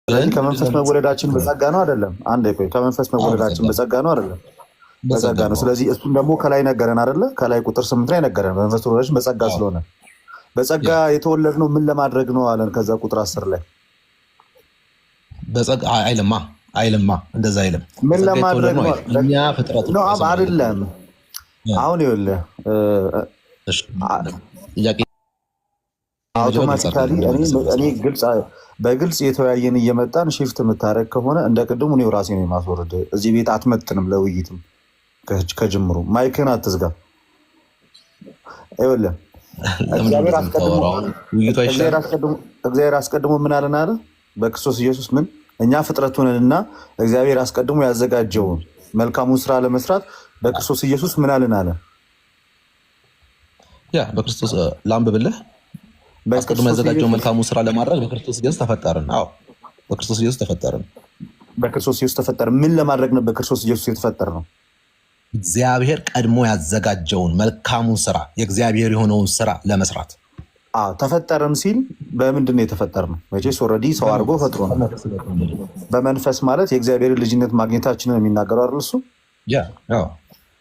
ስለዚህ ከመንፈስ መወለዳችን በጸጋ ነው አይደለም? አንዴ ቆይ፣ ከመንፈስ መወለዳችን በጸጋ ነው አይደለም? በጸጋ ነው። ስለዚህ እሱን ደግሞ ከላይ ነገረን አይደለ? ከላይ ቁጥር 8 ላይ ነገረን በመንፈስ መወለዳችን በጸጋ ስለሆነ በጸጋ የተወለድነው ምን ለማድረግ ነው አለን። ከዛ ቁጥር 10 ላይ በጸጋ አይልማ እንደዛ አይልም። ምን ለማድረግ ነው? እኛ ፍጥረት ነው አይደለም? አሁን ይኸውልህ አውቶማቲካሊ እኔ በግልጽ የተወያየን እየመጣን ሽፍት የምታደርግ ከሆነ እንደ ቅድሙ እኔው ራሴ ነው የማስወርድ። እዚህ ቤት አትመጥንም ለውይይትም። ከጅምሩ ማይክን አትዝጋ። ይኸውልህ እግዚአብሔር አስቀድሞ ምን አለን አለ? በክርስቶስ ኢየሱስ ምን እኛ ፍጥረቱንና እግዚአብሔር አስቀድሞ ያዘጋጀውን መልካሙን ስራ ለመስራት በክርስቶስ ኢየሱስ ምን አለን አለ? ያ በክርስቶስ ላንብብልህ። አስቀድሞ ያዘጋጀውን መልካሙን ስራ ለማድረግ በክርስቶስ ኢየሱስ ተፈጠርን። አዎ በክርስቶስ ኢየሱስ ተፈጠርን። በክርስቶስ ኢየሱስ ተፈጠርን። ምን ለማድረግ ነው በክርስቶስ ኢየሱስ የተፈጠር ነው? እግዚአብሔር ቀድሞ ያዘጋጀውን መልካሙን ስራ የእግዚአብሔር የሆነውን ስራ ለመስራት ተፈጠረን ሲል በምንድን ነው የተፈጠር ነው? መቼስ ኦልሬዲ ሰው አድርጎ ፈጥሮ ነው። በመንፈስ ማለት የእግዚአብሔር ልጅነት ማግኘታችንን የሚናገረው አይደል እሱ?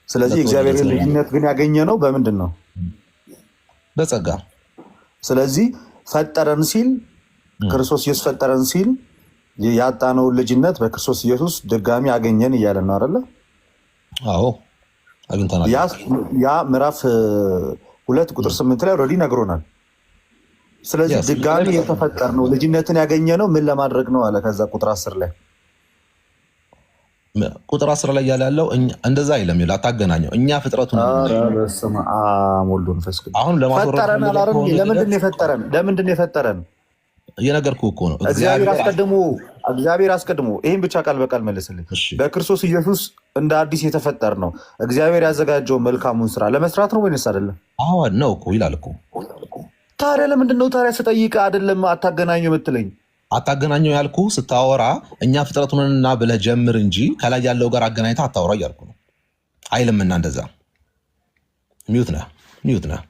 ስለዚህ የእግዚአብሔር ልጅነት ግን ያገኘ ነው በምንድን ነው? በጸጋ። ስለዚህ ፈጠረን ሲል ክርስቶስ ኢየሱስ ፈጠረን ሲል ያጣነውን ልጅነት በክርስቶስ ኢየሱስ ድጋሚ አገኘን እያለን ነው አይደለ? አዎ አግኝተናል። ያ ምዕራፍ 2 ቁጥር 8 ላይ ኦልሬዲ ነግሮናል። ስለዚህ ድጋሚ የተፈጠር ነው ልጅነትን ያገኘ ነው ምን ለማድረግ ነው አለ። ከዛ ቁጥር 10 ላይ ያለው እንደዛ አይለም። ይላል አታገናኘው። እኛ ፍጥረቱን አሁን ለማስወረድ ለምንድን ነው የፈጠረን? እየነገርኩህ እኮ ነው። እግዚአብሔር አስቀድሞ ይህን ብቻ ቃል በቃል መልስልኝ። በክርስቶስ ኢየሱስ እንደ አዲስ የተፈጠር ነው እግዚአብሔር ያዘጋጀው መልካሙን ስራ ለመስራት ነው ወይንስ አይደለም? አዎ ነው እኮ ይላል እኮ። ታዲያ ለምንድን ነው ታዲያ ስጠይቅህ አይደለም አታገናኘው የምትለኝ? አታገናኘው ያልኩ ስታወራ እኛ ፍጥረቱንና ብለህ ጀምር እንጂ ከላይ ያለው ጋር አገናኝተህ አታወራ እያልኩ ነው። አይልምና እንደዛ ሚዩት ነህ።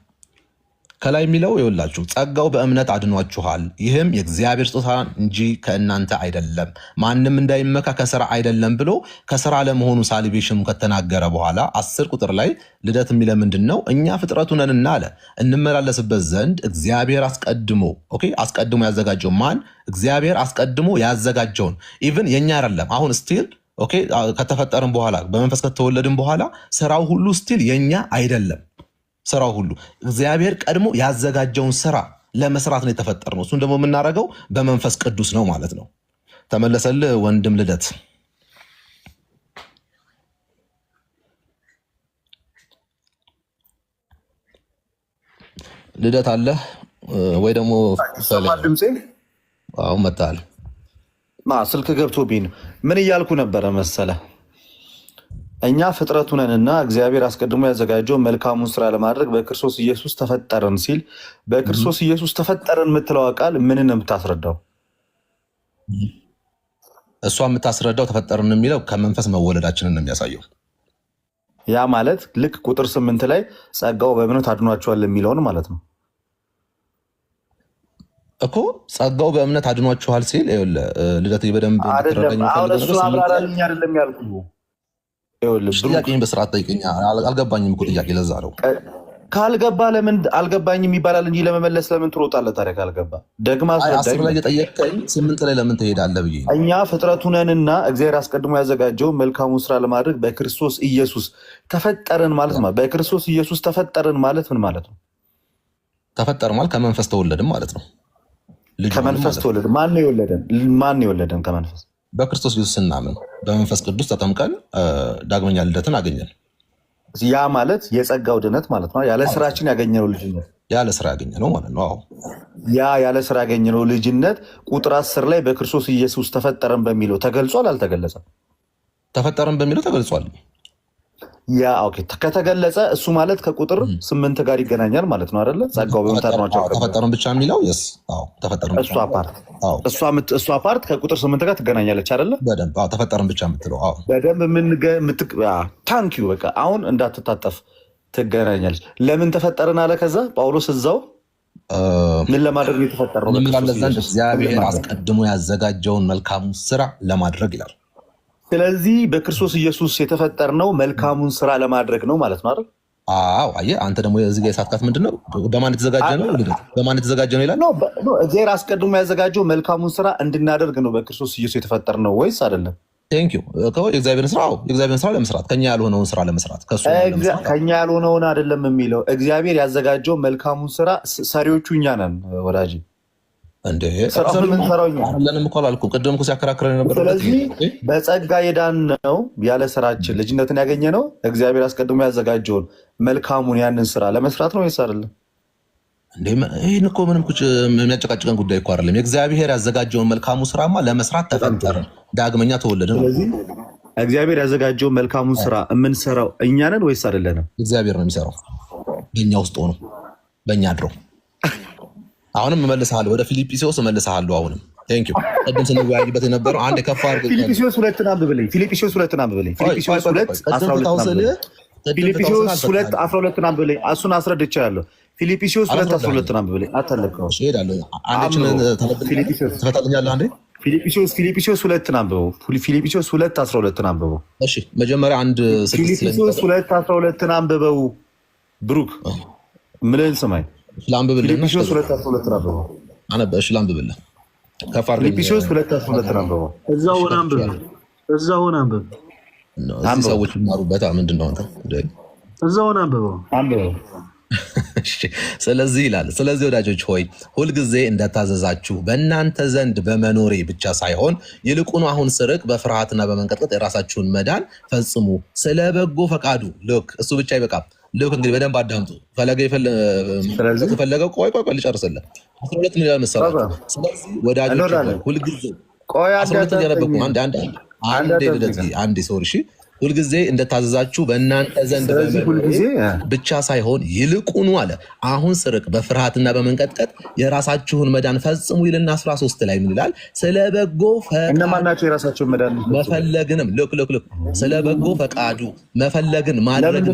ከላይ የሚለው ይኸውላችሁ ጸጋው በእምነት አድኗችኋል፣ ይህም የእግዚአብሔር ስጦታ እንጂ ከእናንተ አይደለም፣ ማንም እንዳይመካ ከስራ አይደለም ብሎ ከስራ ለመሆኑ ሳልቬሽኑ ከተናገረ በኋላ 10 ቁጥር ላይ ልደት የሚለ ምንድን ነው? እኛ ፍጥረቱ ነንና አለ እንመላለስበት ዘንድ እግዚአብሔር አስቀድሞ ያዘጋጀው ማን? እግዚአብሔር አስቀድሞ ያዘጋጀውን ኢቭን የኛ አይደለም። አሁን ስቲል ከተፈጠርን በኋላ በመንፈስ ከተወለድን በኋላ ስራው ሁሉ ስቲል የኛ አይደለም። ስራው ሁሉ እግዚአብሔር ቀድሞ ያዘጋጀውን ስራ ለመስራት ነው የተፈጠርነው። እሱን ደግሞ የምናደርገው በመንፈስ ቅዱስ ነው ማለት ነው። ተመለሰልህ ወንድም ልደት? ልደት አለ ወይ? ደግሞ አሁን መጣል ስልክ ገብቶብኝ ምን እያልኩ ነበረ መሰለ? እኛ ፍጥረቱ ነንና እግዚአብሔር አስቀድሞ ያዘጋጀው መልካሙን ስራ ለማድረግ በክርስቶስ ኢየሱስ ተፈጠረን ሲል በክርስቶስ ኢየሱስ ተፈጠረን የምትለው ቃል ምንን ነው የምታስረዳው? እሷ የምታስረዳው ተፈጠረን የሚለው ከመንፈስ መወለዳችንን ነው የሚያሳየው። ያ ማለት ልክ ቁጥር 8 ላይ ጸጋው በእምነት አድኗቸዋል የሚለውን ማለት ነው እኮ። ጸጋው በእምነት አድኗችኋል ሲል ልደት በደንብ እሱ አብራራልኝ አይደለም ያልኩህ። ጥያቄን በስርዓት ጠይቀኛ። አልገባኝም እኮ ጥያቄ። ለዛ ነው ካልገባ ለምን አልገባኝም ይባላል እንጂ ለመመለስ ለምን ትሮጣለህ ታዲያ? ካልገባ ደግማ 10 ላይ የጠየቀኝ 8 ላይ ለምን ትሄዳለህ ብዬ። እኛ ፍጥረቱ ነንና እግዚአብሔር አስቀድሞ ያዘጋጀው መልካሙን ስራ ለማድረግ በክርስቶስ ኢየሱስ ተፈጠርን ማለት ነው። በክርስቶስ ኢየሱስ ተፈጠርን ማለት ምን ማለት ነው? ተፈጠር ማለት ከመንፈስ ተወለድን ማለት ነው። ከመንፈስ ተወለድን። ማን የወለደን ከመንፈስ? በክርስቶስ ኢየሱስ ስናምን በመንፈስ ቅዱስ ተጠምቀን ዳግመኛ ልደትን አገኘን። ያ ማለት የጸጋው ድነት ማለት ነው። ያለ ስራችን ያገኘነው ልጅነት፣ ያለ ስራ ያገኘነው ማለት ነው። አዎ ያለ ስራ ያገኘነው ልጅነት ቁጥር 10 ላይ በክርስቶስ ኢየሱስ ተፈጠረን በሚለው ተገልጿል አልተገለጸም? ተፈጠረን በሚለው ተገልጿል። ያ ከተገለጸ እሱ ማለት ከቁጥር 8 ጋር ይገናኛል ማለት ነው አይደለ? ጸጋው በመታረማቸው ተፈጠረን ብቻ የሚለው ተፈጠረን እሷ ፓርት ከቁጥር 8 ጋር ትገናኛለች አይደለ? በደንብ ተፈጠረን ብቻ የምትለው በደንብ ታንኪዩ። በቃ አሁን እንዳትታጠፍ ትገናኛለች። ለምን ተፈጠርን አለ ከዛ ጳውሎስ እዛው ምን ለማድረግ የተፈጠረው? እንምላለን ዘንድ እግዚአብሔር አስቀድሞ ያዘጋጀውን መልካሙን ስራ ለማድረግ ይላል። ስለዚህ በክርስቶስ ኢየሱስ የተፈጠርነው መልካሙን ስራ ለማድረግ ነው ማለት ነው አይደል? አዎ። አየህ አንተ ደግሞ የዚህ ጋር የሳትካት ምንድን ነው? በማን የተዘጋጀ ነው? በማን የተዘጋጀ ነው ይላል። እግዚአብሔር አስቀድሞ ያዘጋጀው መልካሙን ስራ እንድናደርግ ነው በክርስቶስ ኢየሱስ የተፈጠርነው ወይስ አይደለም? ቴንኪው። የእግዚአብሔርን ስራ ለመስራት ከኛ ያልሆነውን ስራ ለመስራት ከኛ ያልሆነውን አይደለም የሚለው እግዚአብሔር ያዘጋጀው መልካሙን ስራ ሰሪዎቹ እኛ ነን ወዳጅ። እንዴ ለንም እኮ አላልኩም። ቅድም እኮ ሲያከራክረን ነበር። ስለዚህ በጸጋ የዳን ነው ያለ ስራችን ልጅነትን ያገኘ ነው እግዚአብሔር አስቀድሞ ያዘጋጀውን መልካሙን ያንን ስራ ለመስራት ነው ወይስ አይደለም? ይህን እኮ ምንም የሚያጨቃጭቀን ጉዳይ እኮ አይደለም። የእግዚአብሔር ያዘጋጀውን መልካሙ ስራማ ለመስራት ተፈጠርን፣ ዳግመኛ ተወለድን። ስለዚህ እግዚአብሔር ያዘጋጀውን መልካሙን ስራ የምንሰራው እኛ ነን ወይስ አይደለንም? እግዚአብሔር ነው የሚሰራው በእኛ ውስጥ ሆኖ በእኛ አድሮ። አሁንም እመልስሃለሁ፣ ወደ ፊልጵስዩስ እመልስሃለሁ። አሁንም ቴንኪው። ቅድም ስንወያይበት የነበረው አንድ ከፍ አድርገህ ፊልጵስዩስ 2 አንብብልኝ። ፊልጵስዩስ 2 አንብብልኝ። ፊልጵስዩስ 2 12 አንብብልኝ። እሱን አስረድቻለሁ። ፊልጵስዩስ 2:12 አንብብልኝ። አታለቀው ትፈታልኛለህ አንዴ። ፊልጵስዩስ 2 አንብበው። ፊልጵስዩስ 2:12 አንብበው። እሺ መጀመሪያ ፊልጵስዩስ 2:12 አንብበው። ብሩክ ምንን ስማኝ። ፊልጵስዩስ 2:12 አንብበው። እሺ ላንብብልህ። ከፍ አድርገህ ፊልጵስዩስ 2:12 አንብበው። እዛው ሆነ አንብብ። እዚህ ሰዎች ይማሩበታ። ምንድን ነው አንተ? እዛው ሆነ አንብበው። ስለዚህ ይላል፣ ስለዚህ ወዳጆች ሆይ ሁልጊዜ እንደታዘዛችሁ በእናንተ ዘንድ በመኖሬ ብቻ ሳይሆን ይልቁኑ አሁን ስርቅ በፍርሃትና በመንቀጥቀጥ የራሳችሁን መዳን ፈጽሙ ስለ በጎ ፈቃዱ። ልክ እሱ ብቻ አይበቃም። ልክ እንግዲህ በደንብ አዳምጡ። ፈለገው ቆይ ልጨርስልህ። 12 ምን ይላል መሰላችሁ? ስለዚህ ወዳጆች ሆይ ሁልጊዜ አንዴ ሶሪ ሁልጊዜ እንደታዘዛችሁ በእናንተ ዘንድ ብቻ ሳይሆን ይልቁኑ አለ አሁን ስርቅ በፍርሃትና በመንቀጥቀጥ የራሳችሁን መዳን ፈጽሙ ይልና 13 ላይ ምን ይላል? ስለ በጎ እነማናቸው የራሳቸውን መዳን መፈለግንም ልክ ስለ በጎ ፈቃዱ መፈለግን ማድረግ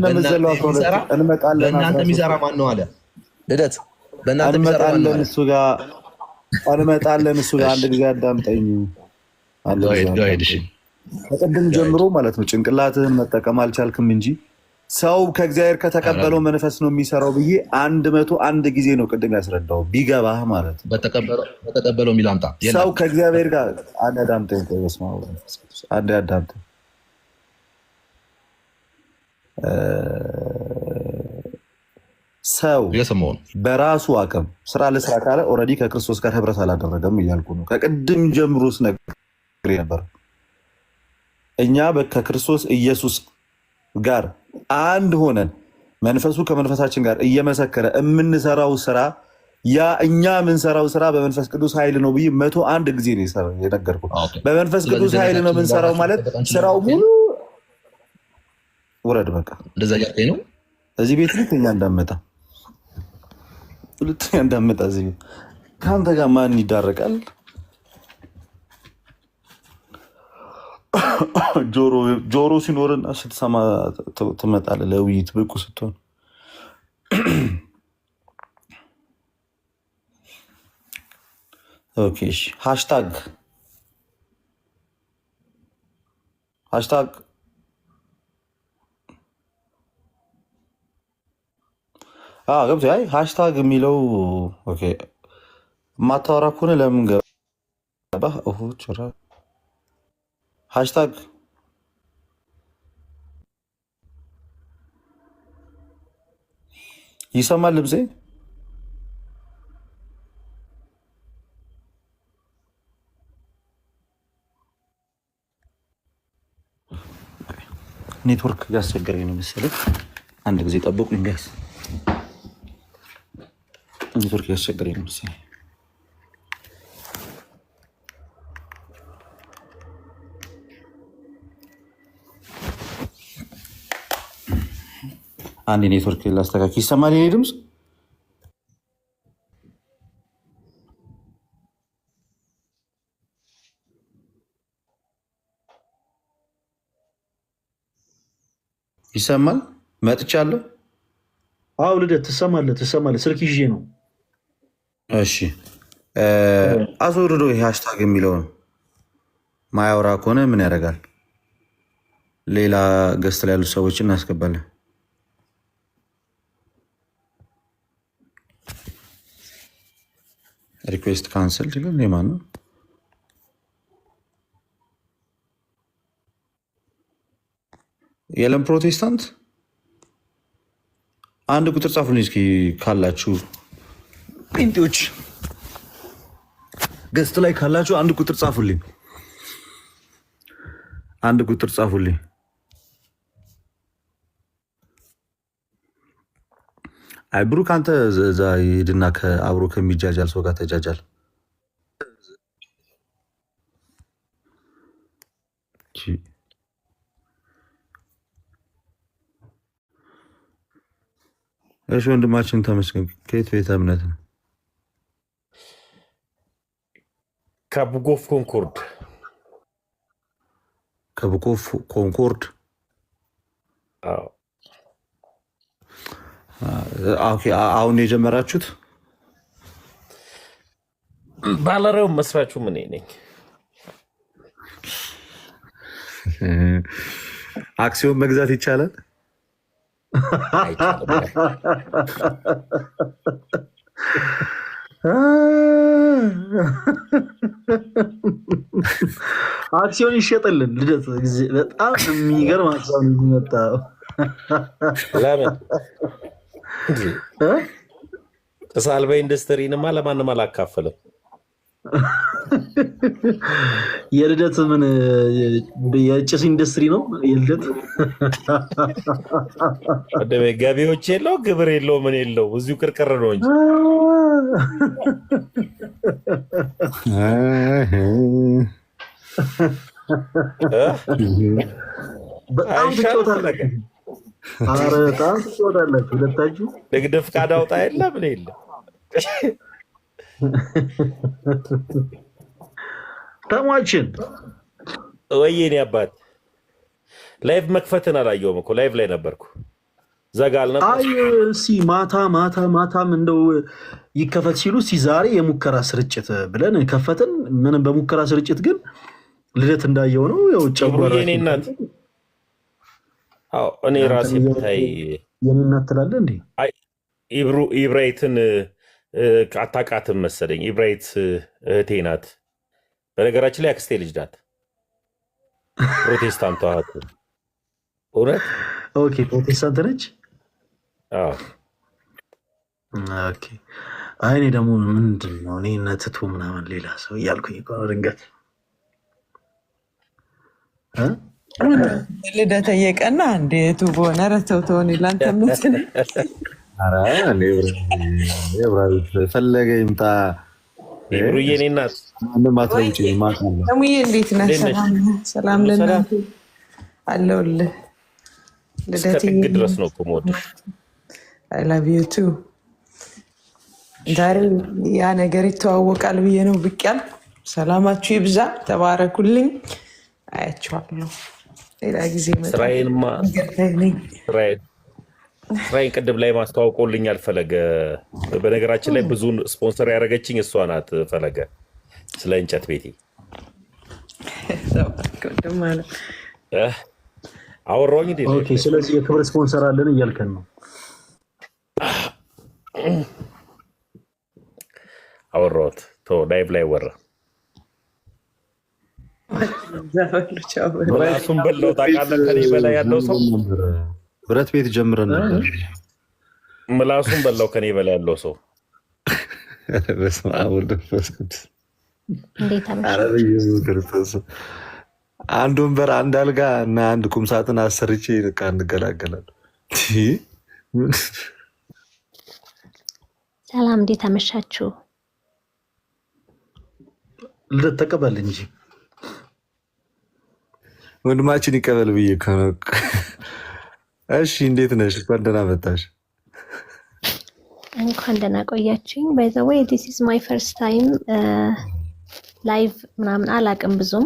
በእናንተ የሚሰራ ማን ነው አለ ልደት። በእናንተ የሚሰራ ማን ነው? እንመጣለን እሱ ጋር አንድ ጊዜ አዳምጠኝ። ከቅድም ጀምሮ ማለት ነው ጭንቅላትህን መጠቀም አልቻልክም እንጂ ሰው ከእግዚአብሔር ከተቀበለው መንፈስ ነው የሚሰራው ብዬ 101 ጊዜ ነው ቅድም ያስረዳው ቢገባህ ማለት ነው። በተቀበለው የሚል አምጣ። ሰው ከእግዚአብሔር ጋር አዳምጠኝ፣ አዳምጠኝ። ሰው በራሱ አቅም ስራ ለስራ ካለ ኦልሬዲ ከክርስቶስ ጋር ህብረት አላደረገም እያልኩ ነው። ከቅድም ጀምሮ ስነግርህ ነበር። እኛ ከክርስቶስ ኢየሱስ ጋር አንድ ሆነን መንፈሱ ከመንፈሳችን ጋር እየመሰከረ የምንሰራው ስራ ያ እኛ የምንሰራው ስራ በመንፈስ ቅዱስ ኃይል ነው ብዬ 101 ጊዜ ነው የነገርኩት። በመንፈስ ቅዱስ ኃይል ነው የምንሰራው ማለት ስራው ሙሉ ውረድ በቃ እንደዛ ያልከኝ ነው። እዚህ ቤት ሁለተኛ እንዳመጣ እዚህ ቤት ከአንተ ጋር ማን ይዳረቃል? ጆሮ ሲኖርና ስትሰማ ትመጣለህ። ለውይይት ብቁ ስትሆን ኦኬ። ሃሽታግ ገብቶ ሃሽታግ የሚለው ኦኬ። ማታወራ ከሆነ ለምን ገባህ? ሃሽታግ ይሰማል ልብሴ? ኔትወርክ ያስቸገረኝ ነው መሰለኝ። አንድ ጊዜ ጠብቁኝ ጋይስ። ኔትወርክ ያስቸገረኝ ነው መሰለኝ። አንድ ኔትወርክ ላስተካክል። ይሰማል የኔ ድምፅ? ይሰማል? መጥቻለሁ። አዎ ልደት ትሰማለህ። ስልክ ይዤ ነው። እሺ አስወርዶ ይሄ ሃሽታግ የሚለውን ማያወራ ከሆነ ምን ያደርጋል? ሌላ ገስት ላይ ያሉ ሰዎችን እናስገባለን። ሪኩዌስት ካንስል ይላል። የማን ነው? የለም ፕሮቴስታንት አንድ ቁጥር ጻፉልኝ እስኪ ካላችሁ ጴንጤዎች ገስት ላይ ካላችሁ አንድ ቁጥር ጻፉልኝ። አንድ ቁጥር ጻፉልኝ። አይ ብሩክ አንተ እዛ ሂድና ከአብሮ ከሚጃጃል ሰው ጋር ተጃጃል። እሺ ወንድማችን ተመስገን ከየት ቤተ እምነት ነው? ከቡጎፍ ኮንኮርድ። ከቡጎፍ ኮንኮርድ። አሁን የጀመራችሁት? ባለረው መስራቹ ምን ነኝ? አክሲዮን መግዛት ይቻላል? አክሲዮን ይሸጥልን። ልደት በጣም የሚገርም ሀሳብ ነው የሚመጣው። ለምን ጭሳል በኢንዱስትሪንማ ለማንም አላካፈልም። የልደት ምን የጭስ ኢንዱስትሪ ነው የልደት? ገቢዎች የለው ግብር የለው ምን የለው እዚሁ ቅርቅር ነው እንጂ በጣም ትጫወታላችሁ። ኧረ በጣም ትጫወታላችሁ ሁለታችሁ። ንግድ ፍቃድ አውጣ የለ ምን የለ። ተሟችን ወይኔ አባት ላይቭ መክፈትን አላየሁም እኮ ላይቭ ላይ ነበርኩ። ዘጋል ነበር። አይ እስኪ ማታም እንደው ይከፈት ሲሉ እስኪ ዛሬ የሙከራ ስርጭት ብለን ከፈትን። ምንም በሙከራ ስርጭት ግን ልደት እንዳየው ነው ያው ጨጓራ የኔ እናት። አዎ እኔ ራሴ ብታይ የኔ እናት ትላለህ እንዴ? አይ ኢብራይትን አታውቃትም መሰለኝ። ኢብራይት እህቴ ናት። በነገራችን ላይ አክስቴ ልጅ ናት። ፕሮቴስታንቷ እህት። እውነት? ኦኬ ፕሮቴስታንት ነች። ኦኬ አይ እኔ ደግሞ ምንድን ነው እኔ ነትቱ ምናምን ሌላ ሰው እያልኩኝ እኮ ነው ድንገት ልደት እየቀና እንዴቱ በሆነ ረተውተውን ይላንተ ምትል ፈለገ ይምጣ። ብሩዬ እኔ እናት ሙዬ እንዴት ነህ? ሰላም ለእናንተ አለሁልህ። እስከ ጥግ ድረስ ነው እኮ የምወድሽ። አይ ላቭ ዩ ቱ። ዛሬ ያ ነገር ይተዋወቃል ብዬ ነው ብቅ ያልኩ። ሰላማችሁ ይብዛ፣ ተባረኩልኝ። አያችኋለሁ ሌላ ጊዜ ስራዬንማ ስራዬን ቅድም ላይ ማስተዋውቆልኛል ፈለገ። በነገራችን ላይ ብዙ ስፖንሰር ያደረገችኝ እሷ ናት ፈለገ፣ ስለ እንጨት ቤቴ አወራሁኝ። ስለዚህ የክብር ስፖንሰር አለን እያልከን ነው? አወራሁት። ላይቭ ላይ ወራ ምላሱን በላው። ታውቃለህ ከኔ በላይ ያለው ሰው ብረት ቤት ጀምረን ነበር። ምላሱን በላው ከኔ በላይ ያለው ሰው። በስመ አብ ወወልድ ወመንፈስ ቅዱስ። አንድ ወንበር፣ አንድ አልጋ እና አንድ ቁም ሳጥን አሰርቼ እንገላገላለን። ሰላም፣ እንዴት አመሻችሁ? ልደት ተቀበል እንጂ ወንድማችን ይቀበል ብዬ ከሆነ። እሺ እንዴት ነሽ? እንኳን ደህና መጣሽ። እንኳን ደህና ቆያችሁኝ። ባይ ዘ ዌይ ዲስ ኢዝ ማይ ፈርስት ታይም ላይቭ ምናምን አላውቅም ብዙም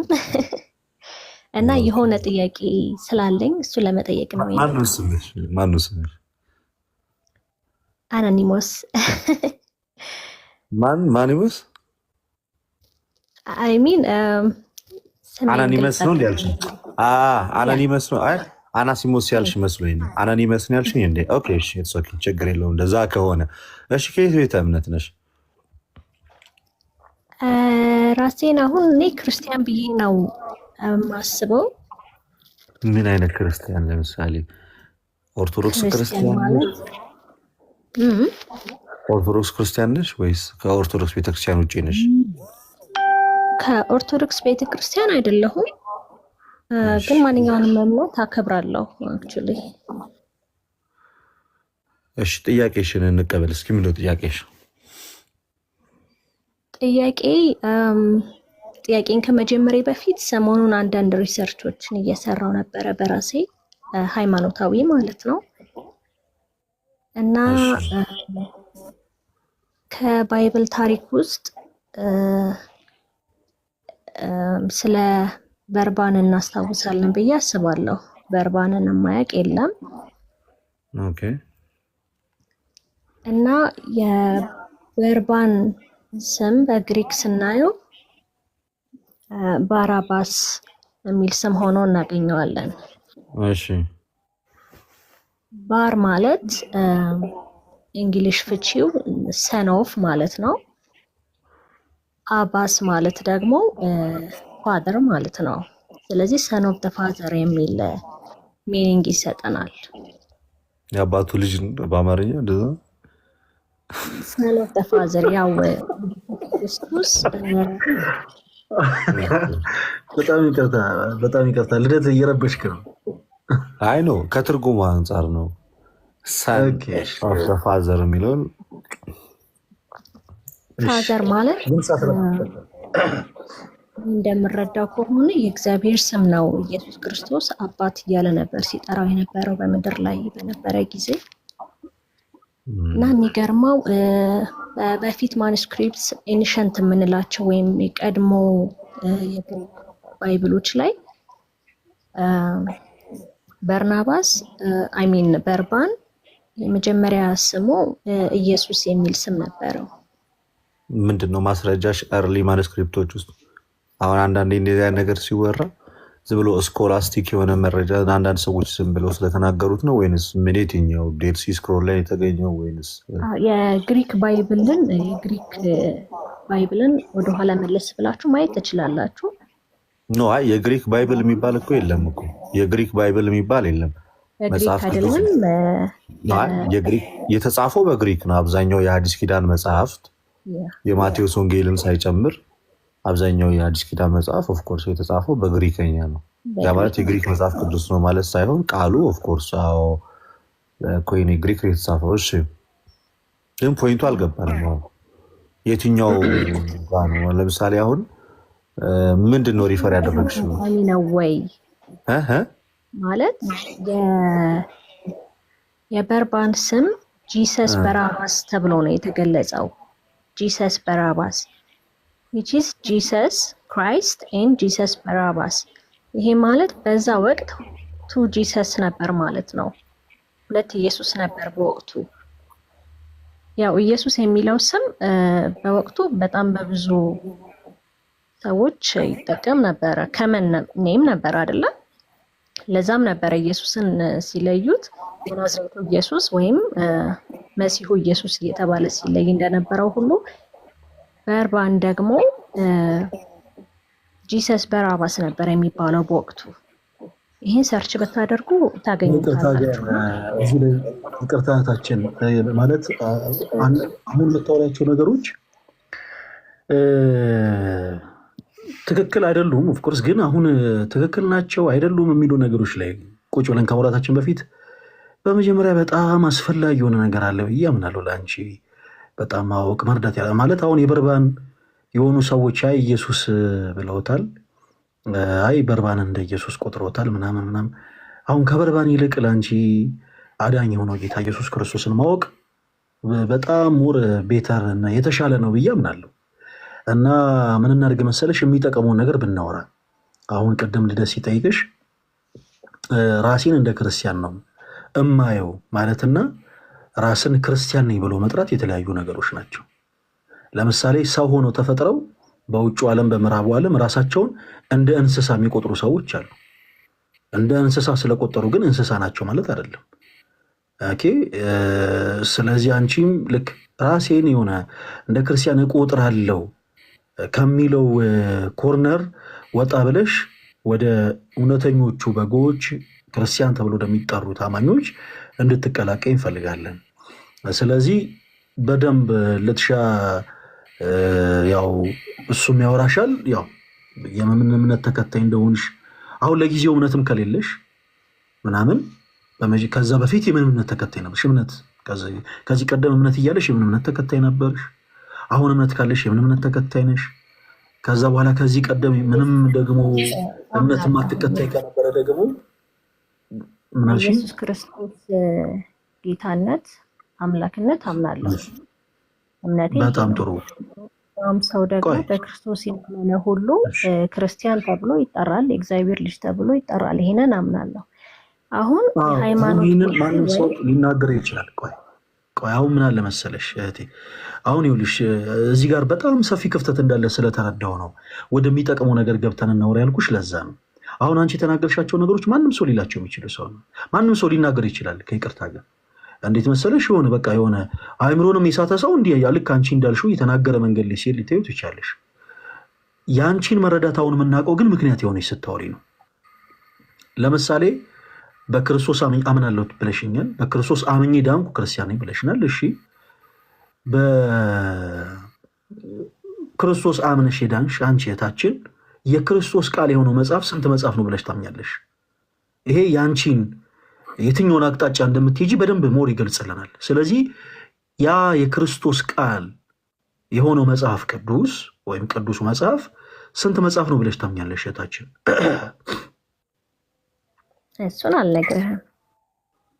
እና የሆነ ጥያቄ ስላለኝ እሱ ለመጠየቅ ነው። ማነው ስምሽ? አናኒሞስ ማኒሙስ አይ ሚን አናኒመስ ነው እንዴ ያልሽኝ? አናኒመስ ነው። አይ አናሲሞስ ያልሽ መስሎኝ ነው። አናኒመስ ነው ያልሽኝ እንዴ? ኦኬ እሺ፣ ኢትስ ኦኬ፣ ችግር የለውም እንደዛ ከሆነ። እሺ ከየት ቤተ እምነት ነሽ? ራሴን አሁን እኔ ክርስቲያን ብዬ ነው የማስበው። ምን አይነት ክርስቲያን? ለምሳሌ ኦርቶዶክስ ክርስቲያን ማለት ኦርቶዶክስ ክርስቲያን ነሽ ወይስ ከኦርቶዶክስ ቤተክርስቲያን ውጪ ነሽ? ከኦርቶዶክስ ቤተክርስቲያን አይደለሁም፣ ግን ማንኛውንም እምነት አከብራለሁ አክቹሊ። እሺ ጥያቄሽን እንቀበል እስኪ። ምንድን ነው ጥያቄሽ? ጥያቄን ከመጀመሪያ በፊት ሰሞኑን አንዳንድ ሪሰርቾችን እየሰራው ነበረ በራሴ ሃይማኖታዊ ማለት ነው። እና ከባይብል ታሪክ ውስጥ ስለ በርባን እናስታውሳለን ብዬ አስባለሁ። በርባንን የማያውቅ የለም። ኦኬ። እና የበርባን ስም በግሪክ ስናየው ባራባስ የሚል ስም ሆኖ እናገኘዋለን። እሺ። ባር ማለት እንግሊሽ ፍቺው ሰን ኦፍ ማለት ነው። አባስ ማለት ደግሞ ፋዘር ማለት ነው። ስለዚህ ሰን ኦፍ ዘ ፋዘር የሚል ሚኒንግ ይሰጠናል። የአባቱ ልጅ በአማርኛ እንደዛ ሰን ኦፍ ዘ ፋዘር ያው ክርስቶስ። በጣም ይቅርታ ልደት እየረበሽክ ነው። አይ ነው ከትርጉሙ አንጻር ነው። ሰን ኦፍ ዘ ፋዘር የሚለውን ፋዘር ማለት እንደምረዳው ከሆነ የእግዚአብሔር ስም ነው። ኢየሱስ ክርስቶስ አባት እያለ ነበር ሲጠራው የነበረው በምድር ላይ በነበረ ጊዜ። እና የሚገርመው በፊት ማኑስክሪፕትስ ኤንሸንት የምንላቸው ወይም የቀድሞ የግሪክ ባይብሎች ላይ በርናባስ አይሚን በርባን የመጀመሪያ ስሙ ኢየሱስ የሚል ስም ነበረው። ምንድን ነው ማስረጃሽ? ኤርሊ ማኑስክሪፕቶች ውስጥ አሁን አንዳንዴ እንደዚያ ነገር ሲወራ ዝም ብሎ ስኮላስቲክ የሆነ መረጃ አንዳንድ ሰዎች ዝም ብለው ስለተናገሩት ነው ወይንስ ምን? የትኛው ዴድ ሲ ስክሮል ላይ የተገኘው ወይንስ የግሪክ ባይብልን ወደኋላ መለስ ብላችሁ ማየት ትችላላችሁ። ኖ አይ የግሪክ ባይብል የሚባል እኮ የለም እኮ። የግሪክ ባይብል የሚባል የለም። መጽሐፍ የግሪክ የተጻፈው በግሪክ ነው። አብዛኛው የሐዲስ ኪዳን መጽሐፍት የማቴዎስ ወንጌልን ሳይጨምር አብዛኛው የሐዲስ ኪዳን መጽሐፍ ኦፍኮርስ የተጻፈው በግሪከኛ ነው። ያ ማለት የግሪክ መጽሐፍ ቅዱስ ነው ማለት ሳይሆን ቃሉ ኦፍኮርስ ኮይኔ ግሪክ የተጻፈው። እሺ ግን ፖይንቱ አልገባንም። የትኛው ነው? ለምሳሌ አሁን ምንድን ነው ሪፈር ያደረግሽው ነው ወይ ማለት የበርባን ስም ጂሰስ በራባስ ተብሎ ነው የተገለጸው። ጂሰስ በራባስ which is Jesus Christ and Jesus በራባስ። ይሄ ማለት በዛ ወቅት ቱ ጂሰስ ነበር ማለት ነው። ሁለት ኢየሱስ ነበር በወቅቱ። ያው ኢየሱስ የሚለው ስም በወቅቱ በጣም በብዙ ሰዎች ይጠቀም ነበረ። ከመን ኔም ነበር አይደለ? ለዛም ነበረ ኢየሱስን ሲለዩት የናዝሬቱ ኢየሱስ ወይም መሲሁ ኢየሱስ እየተባለ ሲለይ እንደነበረው ሁሉ በርባን ደግሞ ጂሰስ በራባስ ነበር የሚባለው በወቅቱ። ይህን ሰርች ብታደርጉ ታገኙታላችሁ። ይቅርታታችን ማለት አሁን የምታወራቸው ነገሮች ትክክል አይደሉም። ኦፍኮርስ ግን አሁን ትክክል ናቸው አይደሉም የሚሉ ነገሮች ላይ ቁጭ ብለን ከማውራታችን በፊት በመጀመሪያ በጣም አስፈላጊ የሆነ ነገር አለ ብዬ አምናለሁ። ለአንቺ በጣም ማወቅ መርዳት ያለ ማለት አሁን የበርባን የሆኑ ሰዎች አይ ኢየሱስ ብለውታል፣ አይ በርባን እንደ ኢየሱስ ቆጥሮታል ምናምን ምናምን። አሁን ከበርባን ይልቅ ለአንቺ አዳኝ የሆነው ጌታ ኢየሱስ ክርስቶስን ማወቅ በጣም ሞር ቤተር እና የተሻለ ነው ብዬ አምናለሁ። እና ምን እናድርግ መሰለሽ የሚጠቀመውን ነገር ብናወራ። አሁን ቅድም ልደት ሲጠይቅሽ ራሴን እንደ ክርስቲያን ነው እማየው ማለትና ራስን ክርስቲያን ነኝ ብሎ መጥራት የተለያዩ ነገሮች ናቸው። ለምሳሌ ሰው ሆኖ ተፈጥረው በውጭ ዓለም በምዕራቡ ዓለም ራሳቸውን እንደ እንስሳ የሚቆጥሩ ሰዎች አሉ። እንደ እንስሳ ስለቆጠሩ ግን እንስሳ ናቸው ማለት አይደለም። ኦኬ። ስለዚህ አንቺም ልክ ራሴን የሆነ እንደ ክርስቲያን እቆጥራለሁ ከሚለው ኮርነር ወጣ ብለሽ ወደ እውነተኞቹ በጎች ክርስቲያን ተብሎ እንደሚጠሩት አማኞች እንድትቀላቀይ እንፈልጋለን። ስለዚህ በደንብ ልትሻ ያው እሱም ያወራሻል። ያው የምን እምነት ተከታይ እንደሆንሽ አሁን ለጊዜው እምነትም ከሌለሽ ምናምን ከዛ በፊት የምን እምነት ተከታይ ነበርሽ? እምነት ከዚህ ቀደም እምነት እያለሽ የምን እምነት ተከታይ ነበርሽ? አሁን እምነት ካለሽ የምን እምነት ተከታይ ነሽ? ከዛ በኋላ ከዚህ ቀደም ምንም ደግሞ እምነት ማትከታይ ከነበረ ደግሞ ምናልሽ? ኢየሱስ ክርስቶስ ጌታነት አምላክነት አምናለሁ። እምነቴ በጣም ጥሩ። ሰው ደግሞ በክርስቶስ ያመነ ሁሉ ክርስቲያን ተብሎ ይጠራል፣ የእግዚአብሔር ልጅ ተብሎ ይጠራል። ይሄንን አምናለሁ። አሁን ሃይማኖት ማንም ሰው ሊናገር ይችላል። ቆይ አሁን ምን አለ መሰለሽ እህቴ፣ አሁን ይኸውልሽ እዚህ ጋር በጣም ሰፊ ክፍተት እንዳለ ስለተረዳው ነው ወደሚጠቅመው ነገር ገብተን እናወራ ያልኩሽ። ለዛ ነው አሁን አንቺ የተናገርሻቸው ነገሮች ማንም ሰው ሊላቸው የሚችሉ ሰው ነው። ማንም ሰው ሊናገር ይችላል ከይቅርታ ጋር። እንዴት መሰለሽ የሆነ በቃ የሆነ አእምሮንም የሳተ ሰው እንዲህ ልክ አንቺ እንዳልሽው የተናገረ መንገድ ላይ ሲል ልታዩ ትችያለሽ። የአንቺን መረዳት አሁን የምናውቀው ግን ምክንያት የሆነች ስታወሪ ነው። ለምሳሌ በክርስቶስ አምናለሁ ብለሽኛል። በክርስቶስ አምኜ ዳንኩ ክርስቲያን ነኝ ብለሽናል። እሺ በክርስቶስ አምነሽ የዳንሽ አንቺ እህታችን የክርስቶስ ቃል የሆነው መጽሐፍ ስንት መጽሐፍ ነው ብለሽ ታምኛለሽ? ይሄ የአንቺን የትኛውን አቅጣጫ እንደምትሄጂ በደንብ ሞር ይገልጽልናል። ስለዚህ ያ የክርስቶስ ቃል የሆነው መጽሐፍ ቅዱስ ወይም ቅዱሱ መጽሐፍ ስንት መጽሐፍ ነው ብለሽ ታምኛለሽ እህታችን? እሱን አልነግርህም።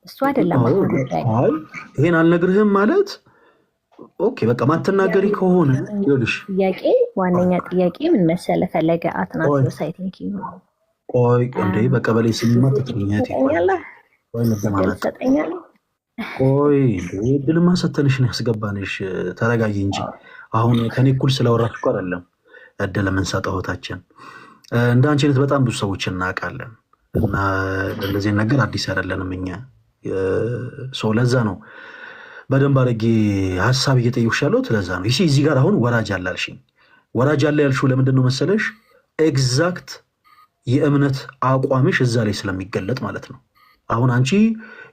እሱ አይደለም ጉዳይ። ይሄን አልነግርህም ማለት ኦኬ፣ በቃ ማትናገሪ ከሆነ ይኸውልሽ፣ ጥያቄ ዋነኛ ጥያቄ ምን መሰለህ ፈለገ አትናቴዎስ አይ ቲንክ ቆይ እንዴ በቀበሌ ስምማ ተጥኛት ቆይ ድልማ ሰተንሽ ነው ያስገባንሽ። ተረጋጊ እንጂ አሁን ከኔ እኩል ስለወራሽ እኮ አይደለም እድል የምንሰጠው እህታችን። እንደ አንቺ አይነት በጣም ብዙ ሰዎች እናውቃለን እና እንደዚህ ነገር አዲስ አይደለንም እኛ። ሰው ለዛ ነው በደንብ አድርጌ ሀሳብ እየጠየኩሽ ያለሁት ለዛ ነው። እዚህ ጋር አሁን ወራጅ አለ አልሽኝ። ወራጅ አለ ያልሽው ለምንድን ነው መሰለሽ? ኤግዛክት የእምነት አቋምሽ እዛ ላይ ስለሚገለጥ ማለት ነው። አሁን አንቺ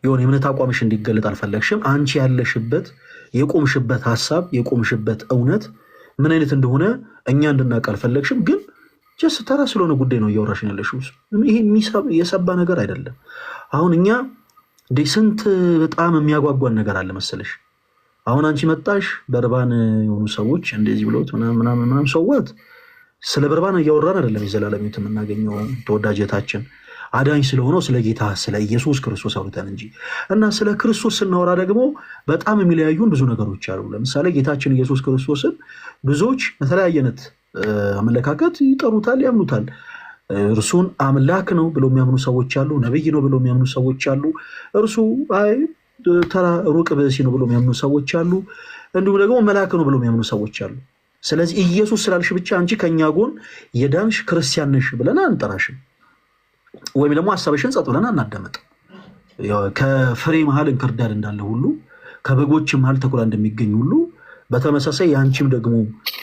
የሆነ የእምነት አቋምሽ እንዲገለጥ አልፈለግሽም። አንቺ ያለሽበት የቆምሽበት ሀሳብ የቆምሽበት እውነት ምን አይነት እንደሆነ እኛ እንድናውቅ አልፈለግሽም። ግን ጀስት ተራ ስለሆነ ጉዳይ ነው እያወራሽን ያለሽው። ይሄ የሰባ ነገር አይደለም። አሁን እኛ ስንት በጣም የሚያጓጓን ነገር አለ መሰለሽ። አሁን አንቺ መጣሽ በርባን የሆኑ ሰዎች እንደዚህ ብሎት ምናምን ሰዋት ስለ በርባን እያወራን አይደለም። የዘላለሚት የምናገኘው ተወዳጀታችን አዳኝ ስለሆነው ስለ ጌታ ስለ ኢየሱስ ክርስቶስ አውርተን እንጂ እና ስለ ክርስቶስ ስናወራ ደግሞ በጣም የሚለያዩን ብዙ ነገሮች አሉ። ለምሳሌ ጌታችን ኢየሱስ ክርስቶስን ብዙዎች በተለያየ አይነት አመለካከት ይጠሩታል፣ ያምኑታል። እርሱን አምላክ ነው ብለው የሚያምኑ ሰዎች አሉ። ነብይ ነው ብለው የሚያምኑ ሰዎች አሉ። እርሱ ተራ ሩቅ ብእሲ ነው ብለው የሚያምኑ ሰዎች አሉ። እንዲሁም ደግሞ መልአክ ነው ብለው የሚያምኑ ሰዎች አሉ። ስለዚህ ኢየሱስ ስላልሽ ብቻ አንቺ ከኛ ጎን የዳንሽ ክርስቲያን ነሽ ብለን አንጠራሽም፣ ወይም ደግሞ ሀሳብሽን ጸጥ ብለን አናዳመጥ። ከፍሬ መሀል እንክርዳድ እንዳለ ሁሉ ከበጎች መሀል ተኩላ እንደሚገኝ ሁሉ በተመሳሳይ የአንቺም ደግሞ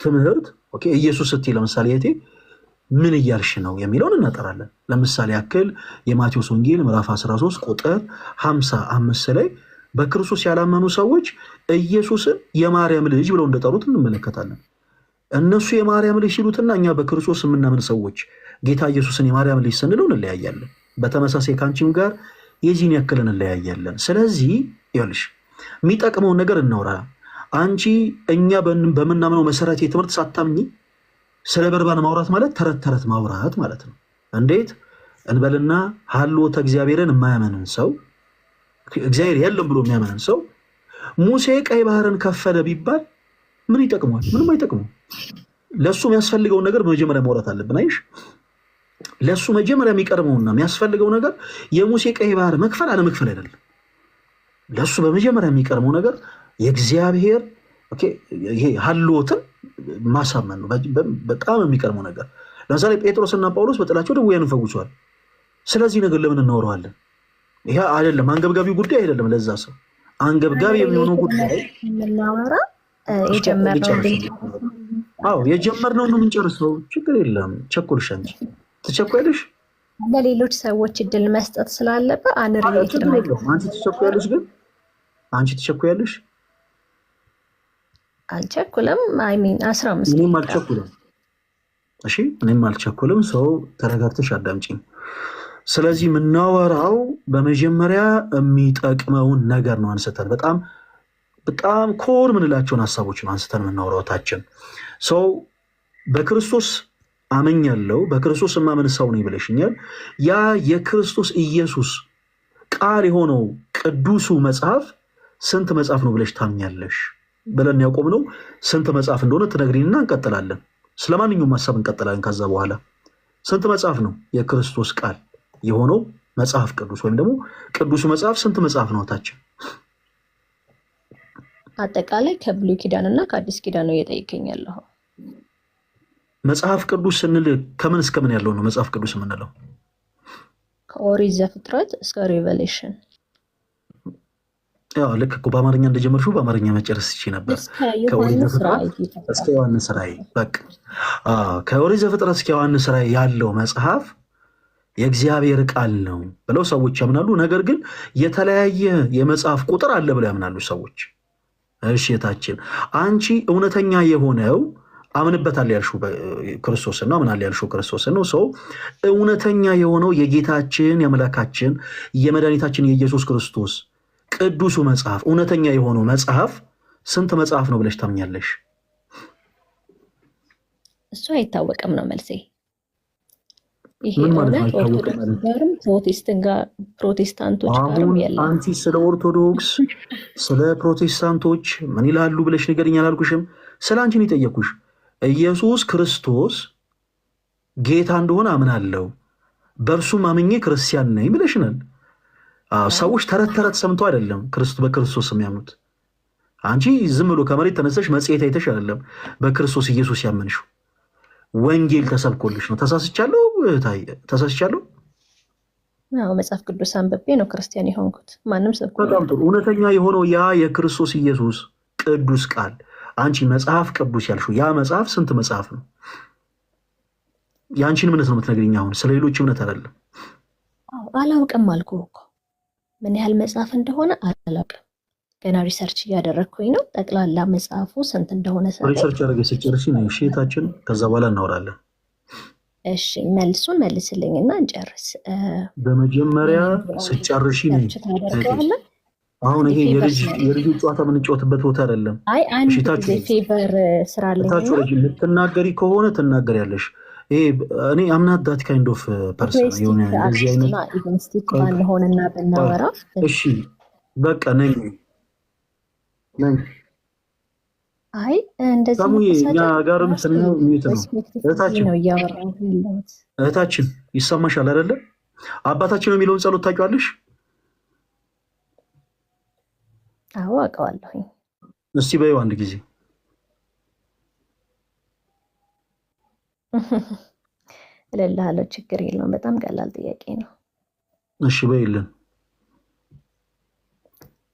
ትምህርት ኢየሱስ ስትይ ለምሳሌ የቴ ምን እያልሽ ነው የሚለውን እናጠራለን። ለምሳሌ ያክል የማቴዎስ ወንጌል ምዕራፍ 13 ቁጥር 55 ላይ በክርስቶስ ያላመኑ ሰዎች ኢየሱስን የማርያም ልጅ ብለው እንደጠሩት እንመለከታለን። እነሱ የማርያም ልጅ ሲሉትና እኛ በክርስቶስ የምናምን ሰዎች ጌታ ኢየሱስን የማርያም ልጅ ስንለው እንለያያለን። በተመሳሳይ ከአንቺም ጋር የዚህን ያክል እንለያያለን። ስለዚህ ይኸውልሽ የሚጠቅመውን ነገር እናውራ። አንቺ እኛ በምናምነው መሰረት የትምህርት ሳታምኚ ስለ በርባን ማውራት ማለት ተረት ተረት ማውራት ማለት ነው። እንዴት እንበልና ሀልዎተ እግዚአብሔርን የማያመንን ሰው እግዚአብሔር የለም ብሎ የሚያመንን ሰው ሙሴ ቀይ ባህርን ከፈለ ቢባል ምን ይጠቅሟል? ምንም አይጠቅሙ። ለእሱ የሚያስፈልገውን ነገር በመጀመሪያ ማውራት አለብን። አይሽ ለእሱ መጀመሪያ የሚቀርበውና የሚያስፈልገው ነገር የሙሴ ቀይ ባህር መክፈል አለመክፈል አይደለም። ለእሱ በመጀመሪያ የሚቀርበው ነገር የእግዚአብሔር ኦኬ ይሄ ሀልዎትን ማሳመን ነው በጣም የሚቀርመው ነገር። ለምሳሌ ጴጥሮስና ጳውሎስ በጥላቸው ድውያንን ፈውሰዋል። ስለዚህ ነገር ለምን እናወራዋለን? ይሄ አይደለም አንገብጋቢው ጉዳይ አይደለም። ለዛ ሰው አንገብጋቢ የሚሆነው ጉዳይ የምናወራ የጀመርነው ነው የምንጨርሰው። ችግር የለም። ቸኮልሽ አንቺ ትቸኮያለሽ። ለሌሎች ሰዎች እድል መስጠት ስላለበት አንቺ ትቸኮያለሽ። ግን አንቺ ትቸኮያለሽ። አልቸኩልም። አይ ሚን 15 እኔም አልቸኩልም። እሺ እኔም አልቸኩልም። ሰው ተረጋግተሽ አዳምጪኝ። ስለዚህ የምናወራው በመጀመሪያ የሚጠቅመውን ነገር ነው አንስተን በጣም ኮር ምንላቸውን ሀሳቦች ነው አንስተን የምናወራው። ታችን ሰው በክርስቶስ አመኛለሁ በክርስቶስ የማምን ሰው ነኝ ብለሽኛል። ያ የክርስቶስ ኢየሱስ ቃል የሆነው ቅዱሱ መጽሐፍ ስንት መጽሐፍ ነው ብለሽ ታምኛለሽ ብለን ያቆምነው ስንት መጽሐፍ እንደሆነ ትነግሪንና እንቀጥላለን። ስለማንኛውም ሀሳብ እንቀጥላለን። ከዛ በኋላ ስንት መጽሐፍ ነው የክርስቶስ ቃል የሆነው መጽሐፍ ቅዱስ ወይም ደግሞ ቅዱሱ መጽሐፍ ስንት መጽሐፍ ነው? ታችን አጠቃላይ ከብሉይ ኪዳን እና ከአዲስ ኪዳን ነው እየጠየቀኝ ያለው። መጽሐፍ ቅዱስ ስንል ከምን እስከ ምን ያለው ነው መጽሐፍ ቅዱስ የምንለው? ከኦሪት ዘፍጥረት እስከ ሪቨሌሽን። ያው ልክ እኮ በአማርኛ እንደጀመርሽው በአማርኛ መጨረስ ይችል ነበር። ከኦሪት ዘፍጥረት እስከ ዮሐንስ ራእይ። በቃ ከኦሪት ዘፍጥረት እስከ ዮሐንስ ራእይ ያለው መጽሐፍ የእግዚአብሔር ቃል ነው ብለው ሰዎች ያምናሉ። ነገር ግን የተለያየ የመጽሐፍ ቁጥር አለ ብለው ያምናሉ ሰዎች። እሺ የታችን አንቺ እውነተኛ የሆነው አምንበታል ያልሽው ክርስቶስን ነው። አምናል ያልሽው ክርስቶስን ነው። ሰው እውነተኛ የሆነው የጌታችን የአምላካችን የመድኃኒታችን የኢየሱስ ክርስቶስ ቅዱሱ መጽሐፍ እውነተኛ የሆነው መጽሐፍ ስንት መጽሐፍ ነው ብለሽ ታምኛለሽ? እሱ አይታወቅም ነው መልሴ። ይሄ ፕሮቴስታንቶች ጋርም ያለ አንቺ ስለ ኦርቶዶክስ ስለ ፕሮቴስታንቶች ምን ይላሉ ብለሽ ንገሪኝ አላልኩሽም? ስለ አንቺ ነው የጠየኩሽ። ኢየሱስ ክርስቶስ ጌታ እንደሆነ አምናለሁ በእርሱም አምኜ ክርስቲያን ነኝ ብለሽናል። ሰዎች ተረት ተረት ሰምተው አይደለም በክርስቶስ የሚያምኑት። አንቺ ዝም ብሎ ከመሬት ተነስተሽ መጽሔት አይተሽ አይደለም በክርስቶስ ኢየሱስ ያመንሽው። ወንጌል ተሰብኮልሽ ነው። ተሳስቻለሁ? ተሳስቻለሁ? መጽሐፍ ቅዱስ አንብቤ ነው ክርስቲያን የሆንኩት። ማንም ሰብኮ። በጣም ጥሩ። እውነተኛ የሆነው ያ የክርስቶስ ኢየሱስ ቅዱስ ቃል አንቺ መጽሐፍ ቅዱስ ያልሽው ያ መጽሐፍ ስንት መጽሐፍ ነው? የአንቺን እምነት ነው የምትነግሪኝ። አሁን ስለ ሌሎች እምነት አይደለም። አላውቅም አልኩህ እኮ ምን ያህል መጽሐፍ እንደሆነ አላውቅም። ገና ሪሰርች እያደረግኩኝ ነው። ጠቅላላ መጽሐፉ ስንት እንደሆነ ሪሰርች ያደረገ ስጨርሽ ነው ሽታችን። ከዛ በኋላ እናወራለን። እሺ መልሱን መልስልኝና እንጨርስ። በመጀመሪያ ስጨርሽ ነው አሁን ይሄ የልጅ ጨዋታ የምንጫወትበት ቦታ አይደለም። አይ አንድ ጊዜ ፌቨር ስራለኝ ልትናገሪ ከሆነ ትናገሪያለሽ። ይሄ እኔ አምናት ዳት ካይንድ ኦፍ ፐርሰን የሆነ እንደዚህ አይነት ኢቨንስቲክ ባንሆንና ብናወራ እሺ በቃ ነኝ። አይ እንደዚህ እኛ ጋርም ስናየው ሚዩት ነው። እህታችን ይሰማሻል አይደለ? አባታችን የሚለውን ጸሎት ታውቂዋለሽ? አዎ አውቀዋለሁኝ። እስቲ በይው አንድ ጊዜ። እልልሃለሁ፣ ችግር የለውም። በጣም ቀላል ጥያቄ ነው። እሺ በይልን።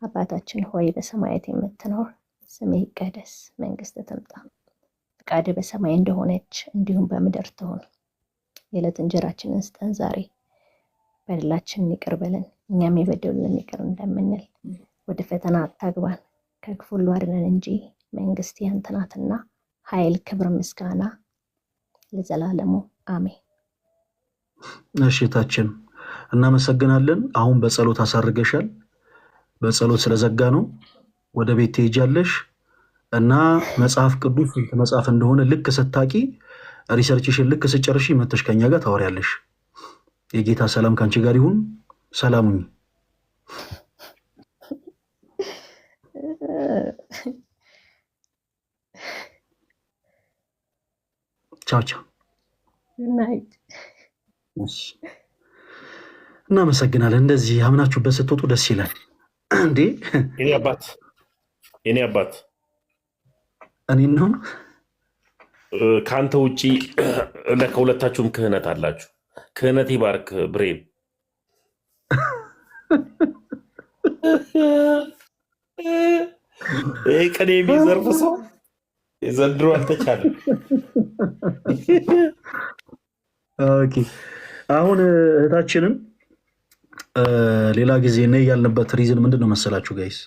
አባታችን ሆይ በሰማያት የምትኖር ስምህ ይቀደስ፣ መንግስትህ ትምጣ፣ ፈቃድህ በሰማይ እንደሆነች እንዲሁም በምድር ትሁን። የዕለት እንጀራችንን ስጠን ዛሬ፣ በደላችንን ይቅር በለን እኛም የበደሉንን ይቅር እንደምንል፣ ወደ ፈተና አታግባን ከክፉ ሁሉ አድነን እንጂ መንግስት ያንተ ናትና፣ ኃይል፣ ክብር፣ ምስጋና ለዘላለሙ አሜን። እሺታችን እናመሰግናለን። አሁን በጸሎት አሳርገሻል። በጸሎት ስለዘጋ ነው ወደ ቤት ትሄጃለሽ እና መጽሐፍ ቅዱስ መጽሐፍ እንደሆነ ልክ ስታቂ ሪሰርችሽን ልክ ስጨርሽ መተሽ ከኛ ጋር ታወሪያለሽ። የጌታ ሰላም ከአንቺ ጋር ይሁን። ሰላሙኝ። ቻው ቻው። እናመሰግናለን። እንደዚህ አምናችሁበት ስትወጡ ደስ ይላል። እንዴ የኔ አባት እኔ ነው ከአንተ ውጭ ከሁለታችሁም ክህነት አላችሁ። ክህነት ይባርክ ብሬም። ይህ ቀን የሚዘርፍ ሰው የዘንድሮ አልተቻለም። አሁን እህታችንን ሌላ ጊዜ ነ ያልንበት ሪዝን ምንድን ነው መሰላችሁ ጋይስ?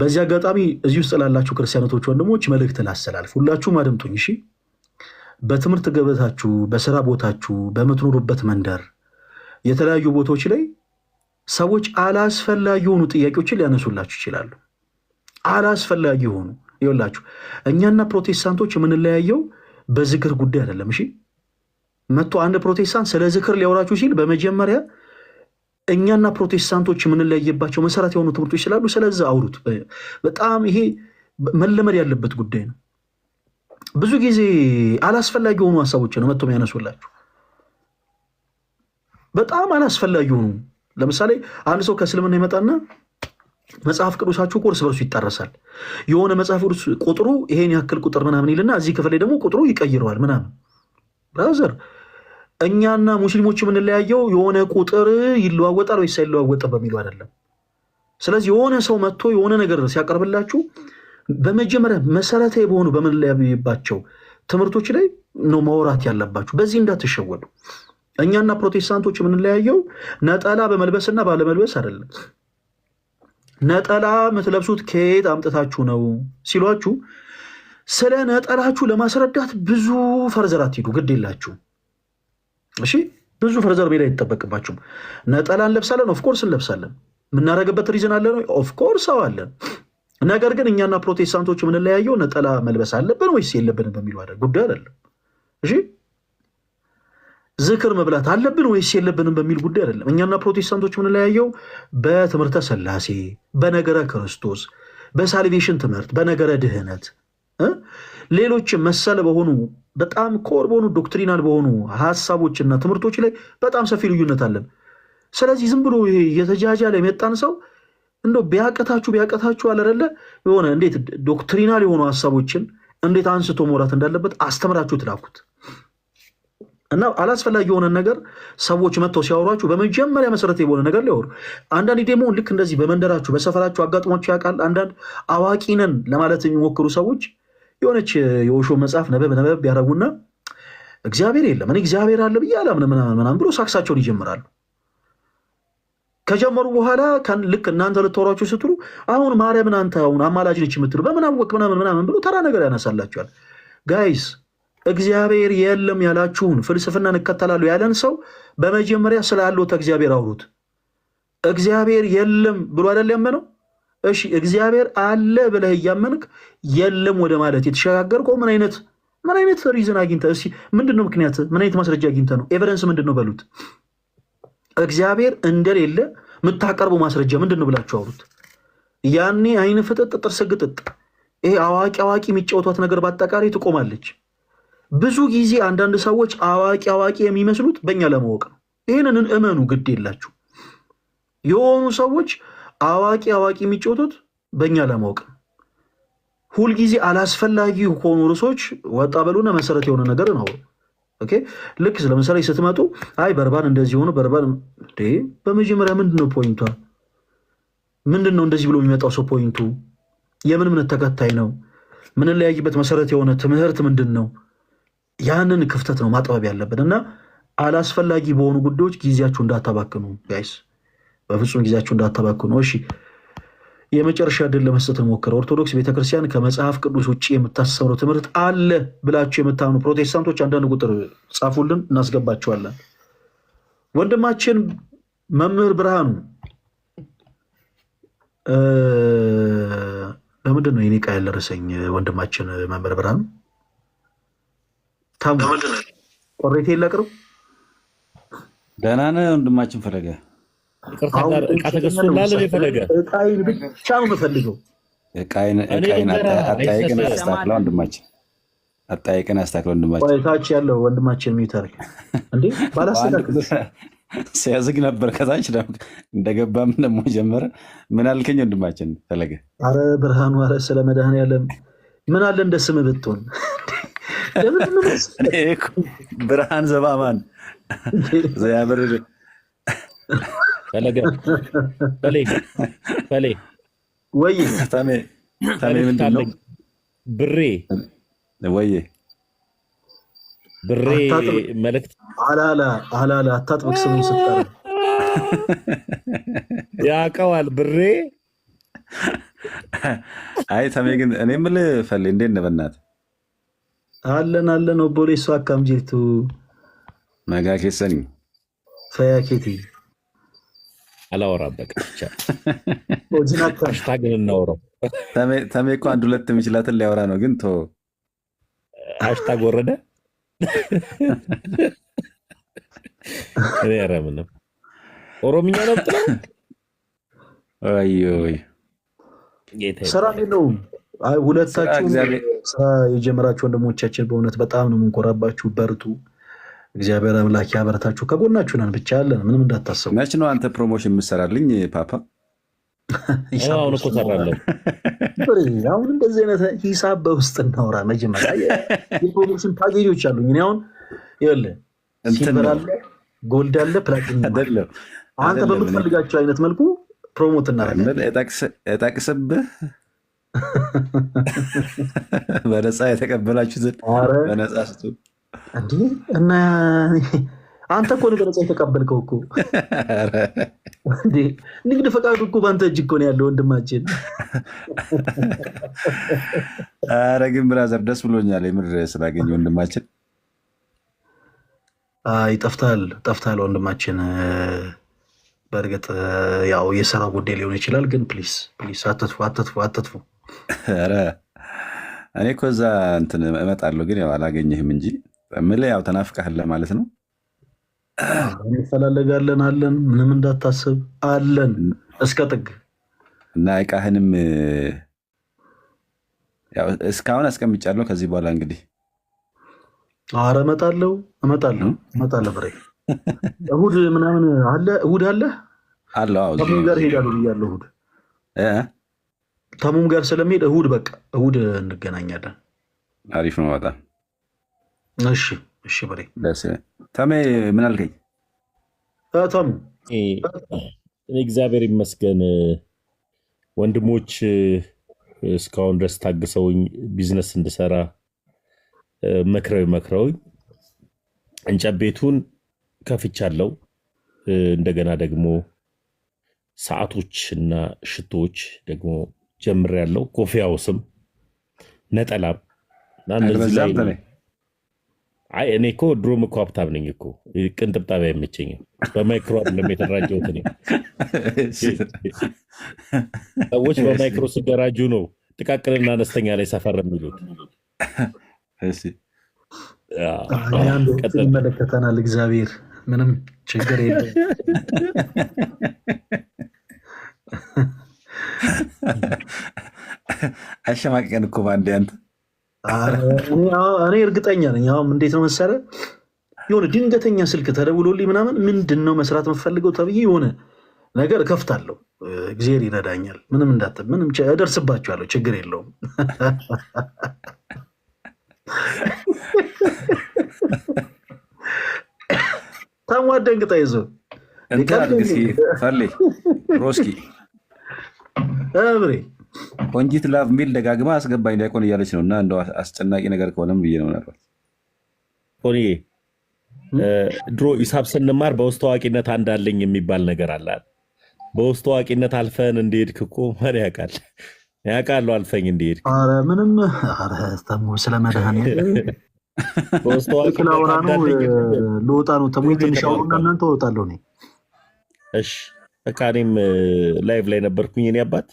በዚህ አጋጣሚ እዚህ ውስጥ ላላችሁ ክርስቲያኖቶች ወንድሞች መልእክት ላስተላልፍ። ሁላችሁም አድምጡኝ እሺ። በትምህርት ገበታችሁ፣ በስራ ቦታችሁ፣ በምትኖሩበት መንደር፣ የተለያዩ ቦታዎች ላይ ሰዎች አላስፈላጊ የሆኑ ጥያቄዎችን ሊያነሱላችሁ ይችላሉ። አላስፈላጊ የሆኑ ይኸውላችሁ፣ እኛና ፕሮቴስታንቶች የምንለያየው በዝክር ጉዳይ አይደለም። እሺ መጥቶ አንድ ፕሮቴስታንት ስለ ዝክር ሊያወራችሁ ሲል በመጀመሪያ እኛና ፕሮቴስታንቶች የምንለያየባቸው መሰረት የሆኑ ትምህርቶች ስላሉ ስለዛ አውሩት። በጣም ይሄ መለመድ ያለበት ጉዳይ ነው። ብዙ ጊዜ አላስፈላጊ የሆኑ ሀሳቦች ነው መጥቶ የሚያነሱላችሁ። በጣም አላስፈላጊ የሆኑ ለምሳሌ አንድ ሰው ከእስልምና ይመጣና መጽሐፍ ቅዱሳችሁ እርስ በርሱ ይጣረሳል። የሆነ መጽሐፍ ቅዱስ ቁጥሩ ይሄን ያክል ቁጥር ምናምን ይልና እዚህ ክፍል ላይ ደግሞ ቁጥሩ ይቀይረዋል ምናምን። ብራዘር እኛና ሙስሊሞች የምንለያየው የሆነ ቁጥር ይለዋወጣል ወይስ አይለዋወጥም በሚሉ አይደለም። ስለዚህ የሆነ ሰው መጥቶ የሆነ ነገር ሲያቀርብላችሁ በመጀመሪያ መሰረታዊ በሆኑ በምንለያይባቸው ትምህርቶች ላይ ነው ማውራት ያለባችሁ። በዚህ እንዳትሸወዱ። እኛና ፕሮቴስታንቶች የምንለያየው ነጠላ በመልበስና ባለመልበስ አይደለም። ነጠላ የምትለብሱት ከየት አምጥታችሁ ነው ሲሏችሁ ስለ ነጠላችሁ ለማስረዳት ብዙ ፈርዘር አትሂዱ፣ ግድ የላችሁ። እሺ ብዙ ፈርዘር ሜዳ አይጠበቅባችሁም። ነጠላ እንለብሳለን፣ ኦፍኮርስ እንለብሳለን። የምናደርግበት ሪዝን አለ ነው፣ ኦፍኮርስ አለን። ነገር ግን እኛና ፕሮቴስታንቶች የምንለያየው ነጠላ መልበስ አለብን ወይስ የለብንም በሚሉ ጉዳይ አይደለም። እሺ ዝክር መብላት አለብን ወይስ የለብንም በሚል ጉዳይ አይደለም። እኛና ፕሮቴስታንቶች የምንለያየው በትምህርተ ሥላሴ፣ በነገረ ክርስቶስ፣ በሳልቬሽን ትምህርት፣ በነገረ ድህነት፣ ሌሎች መሰል በሆኑ በጣም ኮር በሆኑ ዶክትሪናል በሆኑ ሀሳቦችና ትምህርቶች ላይ በጣም ሰፊ ልዩነት አለን። ስለዚህ ዝም ብሎ ይሄ የተጃጃለ የመጣን ሰው እንደው ቢያቀታችሁ አለረለ የሆነ እንዴት ዶክትሪናል የሆኑ ሀሳቦችን እንዴት አንስቶ መውራት እንዳለበት አስተምራችሁ ትላኩት እና አላስፈላጊ የሆነ ነገር ሰዎች መጥተው ሲያወሯችሁ በመጀመሪያ መሰረት የሆነ ነገር ሊያወሩ። አንዳንድ ደግሞ ልክ እንደዚህ በመንደራችሁ በሰፈራችሁ አጋጥሟችሁ ያውቃል። አንዳንድ አዋቂ ነን ለማለት የሚሞክሩ ሰዎች የሆነች የኦሾ መጽሐፍ ነበብ ያደረጉና እግዚአብሔር የለም እኔ እግዚአብሔር አለ ብዬ አላምንም ምናምን ብሎ ሳክሳቸውን ይጀምራሉ። ከጀመሩ በኋላ ልክ እናንተ ልታወሯችሁ ስትሉ አሁን ማርያምን አንተ አሁን አማላጅ ነች የምትሉ በምን አወቅ ምናምን ብሎ ተራ ነገር ያነሳላችኋል። ጋይስ እግዚአብሔር የለም ያላችሁን ፍልስፍና እንከተላሉ ያለን ሰው በመጀመሪያ ስላለው እግዚአብሔር አውሩት። እግዚአብሔር የለም ብሎ አይደል ያመነው? እሺ እግዚአብሔር አለ ብለህ እያመንክ የለም ወደ ማለት የተሸጋገርከው ምን አይነት ሪዝን አግኝተህ? እስኪ ምንድነው ምክንያት? ምን አይነት ማስረጃ አግኝተህ ነው? ኤቪደንስ ምንድነው በሉት። እግዚአብሔር እንደሌለ የምታቀርበው ማስረጃ ምንድነው ብላችሁ አውሩት። ያኔ አይን ፍጥጥ ጥርስ ግጥጥ ይሄ አዋቂ የሚጫወቷት ነገር በአጠቃላይ ትቆማለች። ብዙ ጊዜ አንዳንድ ሰዎች አዋቂ የሚመስሉት በእኛ ለማወቅ ነው። ይህንን እመኑ፣ ግድ የላችሁ። የሆኑ ሰዎች አዋቂ የሚጫወቱት በእኛ ለማወቅ ነው። ሁልጊዜ አላስፈላጊ ከሆኑ ርዕሶች ወጣ በሉና መሰረት የሆነ ነገር ነው። ኦኬ ልክ ለምሳሌ ስትመጡ አይ በርባን እንደዚህ ሆኖ በርባን በመጀመሪያ ምንድነው ፖይንቷ? ምንድነው እንደዚህ ብሎ የሚመጣው ሰው ፖይንቱ? የምን እምነት ተከታይ ነው? ምንለያይበት መሰረት የሆነ ትምህርት ምንድን ነው? ያንን ክፍተት ነው ማጥበብ ያለብን እና አላስፈላጊ በሆኑ ጉዳዮች ጊዜያችሁ እንዳታባክኑ ጋይስ፣ በፍጹም ጊዜያችሁ እንዳታባክኑ። እሺ የመጨረሻ ዕድል ለመስጠት እንሞክረው። ኦርቶዶክስ ቤተክርስቲያን ከመጽሐፍ ቅዱስ ውጭ የምታስተምረው ትምህርት አለ ብላችሁ የምታምኑ ፕሮቴስታንቶች አንዳንድ ቁጥር ጻፉልን፣ እናስገባቸዋለን። ወንድማችን መምህር ብርሃኑ ለምንድን ነው የኔ ቃል ያልደረሰኝ? ወንድማችን መምህር ብርሃኑ ቆሬቴ የለቅርብ ደህና ነህ ወንድማችን ፈለገ? እቃ ተገዝቶላል። የፈለገ እቃይን ብቻ ነው የምፈልገው። እቃይን አጠያይቅን አስተካክለው ወንድማችን፣ አጠያይቅን አስተካክለው ወንድማችን። ታች ያለው ወንድማችን ሚተርክ እንዴ ባላስተካክል ሲያዝግ ነበር። ከታች እንደገባም ደግሞ ጀመረ። ምን አልከኝ ወንድማችን ፈለገ? አረ ብርሃኑ፣ አረ ስለ መድኃኔዓለም ምን አለ እንደ ስም ብትሆን ብርሃን ዘባማን ዘያብርር ፈለገ ፈሌ ወይ ታሜ ምንድን ነው ብሬ ወይ ብሬ መልእክት አላላ አታጥብቅ ስሙን ስጠራ ያውቀዋል ብሬ። አይ ታሜ ግን እኔ የምልህ ፈሌ እንዴት ነህ በእናትህ? አለን ኦቦሌሶ አካም ጅርቱ ነጋ ኬሰኒ ፈያኬቲ አላወራም በቃ ብቻ ኦጂናካ ሃሽታግን እናወራው። ታሜ እኮ አንድ ሁለት የሚችላትን ሊያወራ ነው ግን ቶ ሃሽታግ ወረደ። እኔ ኧረ ምንም ኦሮምኛ ነው ብትለው ወይ ስራ ነው። አይ ሁለታችሁ ስራ የጀመራችሁ ወንድሞቻችን በእውነት በጣም ነው የምንኮራባችሁ። በርቱ፣ እግዚአብሔር አምላክ ያበረታችሁ። ከጎናችሁ ነን ብቻ ያለን ምንም እንዳታስቡ። መች ነው አንተ ፕሮሞሽን የምትሰራልኝ ፓፓ? አሁን እኮ ሰራለሁ። አሁን እንደዚህ አይነት ሂሳብ በውስጥ እናውራ። መጀመሪያ የፕሮሞሽን ፓኬጆች አሉኝ። እኔ አሁን ይኸውልህ ሲልቨር አለ፣ ጎልድ አለ፣ ፕላቲኒየም አይደለም። አንተ በምትፈልጋቸው አይነት መልኩ ፕሮሞት እናደርጋለን። እጠቅስብህ በነፃ የተቀበላችሁትን በነፃ ስጡ እንዴ! እና አንተ እኮ ነው በነፃ የተቀበልከው እኮ እንዴ! ንግድ ፈቃዱ እኮ በአንተ እጅ እኮ ነው ያለው ወንድማችን። ኧረ ግን ብራዘር ደስ ብሎኛል የምር ስላገኘ ወንድማችን። አይ ጠፍታል ወንድማችን። በእርግጥ ያው የስራ ጉዳይ ሊሆን ይችላል፣ ግን ፕሊስ አትጥፉ። ኧረ እኔ እኮ እዛ እንትን እመጣለሁ፣ ግን ያው አላገኘህም እንጂ የምልህ ያው ተናፍቀሃል ማለት ነው። እንፈላለጋለን አለን፣ ምንም እንዳታስብ አለን እስከ ጥግ እና እቃህንም ያው እስካሁን አስቀምጫለሁ። ከዚህ በኋላ እንግዲህ ኧረ እመጣለሁ ብሬ እሑድ ምናምን አለ። እሑድ አለ ተሙም ጋር ሄዳለሁ ብያለሁ። እሑድ ተሙም ጋር ስለሚሄድ እሑድ በቃ እሑድ እንገናኛለን። አሪፍ ነው በጣም እሺ ብሬ ተሜ ምን አልከኝ? ተሙ እኔ እግዚአብሔር ይመስገን ወንድሞች እስካሁን ድረስ ታግሰውኝ ቢዝነስ እንድሰራ መክረውኝ እንጨት ቤቱን ከፍቻለሁ። እንደገና ደግሞ ሰዓቶች እና ሽቶዎች ደግሞ ጀምሬያለሁ። ኮፊ ሃውስም ነጠላም እነዚህ ላይ አይ እኔ እኮ ድሮም እኮ ሀብታም ነኝ እኮ ቅንጥብጣቢ አይመቸኝም። በማይክሮ አይደለም የተደራጀሁት እኔ። ሰዎች በማይክሮ ሲደራጁ ነው ጥቃቅንና አነስተኛ ላይ ሰፈር የሚሉት። ይመለከተናል እግዚአብሔር፣ ምንም ችግር የለም። አሸማቀቀን እኮ በአንዴ አንተ። እኔ እርግጠኛ ነኝ። አሁን እንዴት ነው መሰለህ የሆነ ድንገተኛ ስልክ ተደውሎልኝ ምናምን ምንድን ነው መስራት የምፈልገው ተብዬ የሆነ ነገር እከፍታለሁ። እግዚአብሔር ይረዳኛል። ምንም እደርስባችኋለሁ፣ ችግር የለውም። ታሟደንግጣ ይዞ ፈሌ ሮስኪ ብሬ ቆንጂት ላቭ ሚል ደጋግማ አስገባኝ ዲያቆን እያለች ነው። እና እንደው አስጨናቂ ነገር ከሆነም ብዬ ነው ምናልባት ሆኔ ድሮ ሂሳብ ስንማር በውስጥ ታዋቂነት አንዳለኝ የሚባል ነገር አለ። በውስጥ ታዋቂነት አልፈን እንደሄድክ እኮ ማን ያውቃሉ አልፈኝ እንደሄድክ። ኧረ ምንም ተሙ ስለ መድኃኒዓለም በውስጥ ታዋቂነት አንዳለኝ ልወጣ ነው። ተሙ ትንሽ አውሩና እናንተ እወጣለሁ እኔ። እሺ በቃ እኔም ላይቭ ላይ ነበርኩኝ። እኔ አባት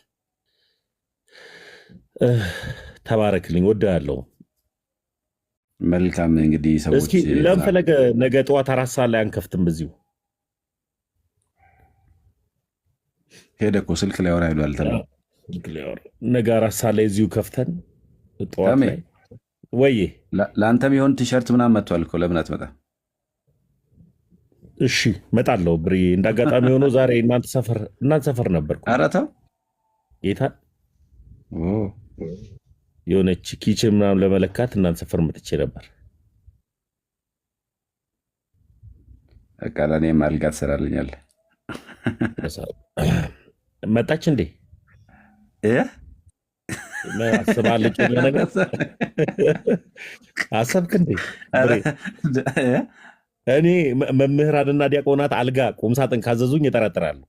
ተባረክልኝ፣ ወድሃለሁ። መልካም እንግዲህ ሰዎች እስኪ ለምፈለገ ነገ ጠዋት 4 ሰዓት ላይ አንከፍትም? በዚሁ ሄደ እኮ ስልክ ላይ ወራ ሄዷል። ነገ 4 ሰዓት ላይ እዚሁ ከፍተን ጠዋት ላይ ወይ ለአንተም የሆን ቲሸርት ምናምን መጥቷል እኮ ለምን አትመጣም? እሺ እመጣለሁ ብሬ። እንዳጋጣሚ ሆኖ ዛሬ እናንተ ሰፈር ነበርኩ። ኧረ ተው ጌታ የሆነች ኪችን ምናምን ለመለካት እናንተ ሰፈር መጥቼ ነበር። በቃ ለእኔም አልጋ ትሰራልኛለህ። መጣች እንዴ? አስባለች ነገር አሰብክ እንዴ? እኔ መምህራንና ዲያቆናት አልጋ ቁምሳጥን ካዘዙኝ ይጠረጥራሉ።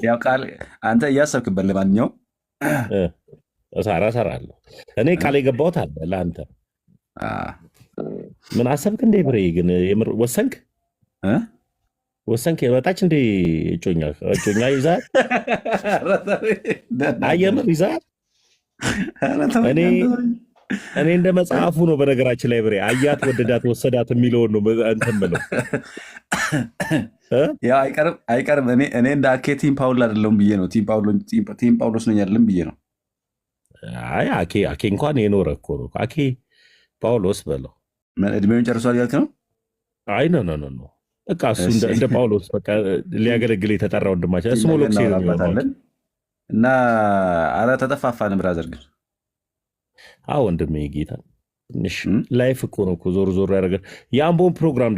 ያው ቃል አንተ እያሰብክበት ለማንኛውም እሰራለሁ። እኔ ቃል የገባሁት አለ ለአንተ። ምን አሰብክ እንዴ ብሬ? ግን የምር ወሰንክ? የመጣች እንዴ? እጮኛ ይዛል? የምር ይዛል? እኔ እንደ መጽሐፉ ነው በነገራችን ላይ ብሬ፣ አያት፣ ወደዳት፣ ወሰዳት የሚለውን ነው እንትን ብለው ያው አይቀርም። እኔ እንደ አኬ ቲም ፓውል አይደለሁም ብዬ ነው። ቲም ጳውሎስ ነኝ አይደለም ብዬ ነው። አይ አኬ እንኳን የኖረ እኮ ነው። አኬ ጳውሎስ በለው። እድሜውን ጨርሷል ያልክ ነው? አይ ኖ በቃ እሱ እንደ ጳውሎስ በቃ ሊያገለግል የተጠራ ወንድማችን እሱ ሞሎክሴ ነው እና አረ ተጠፋፋን ብራዘር። ግን ወንድሜ ጌታ ትንሽ ላይፍ እኮ ነው ዞር ዞር ያደረገን። የአምቦን ፕሮግራም